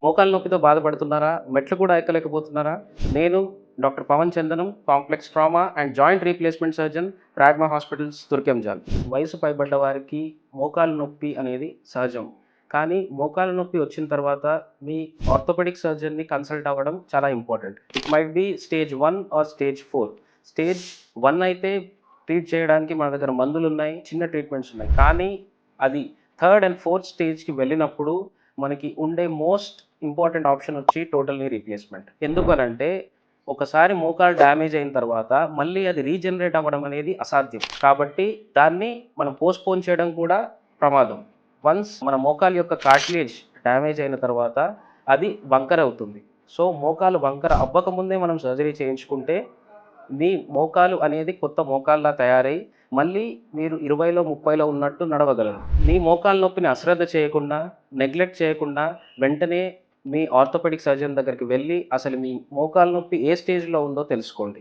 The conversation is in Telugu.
మోకాలు నొప్పితో బాధపడుతున్నారా? మెట్లు కూడా ఎక్కలేకపోతున్నారా? నేను doctor Pavan Chandanam, complex trauma and joint replacement surgeon, Pragma hospitals, Turkayamjal. వయసు పైబడ్డ వారికి మోకాలు నొప్పి అనేది సహజం. కానీ మోకాలు నొప్పి వచ్చిన తర్వాత మీ ఆర్థోపెడిక్ సర్జన్‌ని కన్సల్ట్ అవ్వడం చాలా important. It might be stage 1 or stage 4. Stage 1 అయితే ట్రీట్ చేయడానికి మన దగ్గర మందులున్నాయి, చిన్న ట్రీట్మెంట్స్ ఉన్నాయి. కానీ అది థర్డ్ అండ్ ఫోర్త్ స్టేజ్‌కి వెళ్ళినప్పుడు మనకి ఉండే మోస్ట్ ఇంపార్టెంట్ ఆప్షన్ వచ్చి టోటల్ నీ రీప్లేస్మెంట్. ఎందుకనంటే ఒకసారి మోకాలు డ్యామేజ్ అయిన తర్వాత మళ్ళీ అది రీజనరేట్ అవ్వడం అనేది అసాధ్యం. కాబట్టి దాన్ని మనం పోస్ట్‌పోన్ చేయడం కూడా ప్రమాదం. వన్స్ మన మోకాలు యొక్క కార్టిలేజ్ డ్యామేజ్ అయిన తర్వాత అది వంకర అవుతుంది. సో మోకాలు వంకర అవ్వకముందే మనం సర్జరీ చేయించుకుంటే మీ మోకాలు అనేది కొత్త మోకాల్లా తయారై మళ్ళీ మీరు 20లో, 30లో ఉన్నట్టు నడవగలరు. మీ మోకాలు నొప్పిని అశ్రద్ధ చేయకుండా, నెగ్లెక్ట్ చేయకుండా వెంటనే మీ ఆర్థోపెడిక్ సర్జన్ దగ్గరికి వెళ్ళి అసలు మీ మోకాలు నొప్పి ఏ స్టేజ్‌లో ఉందో తెలుసుకోండి.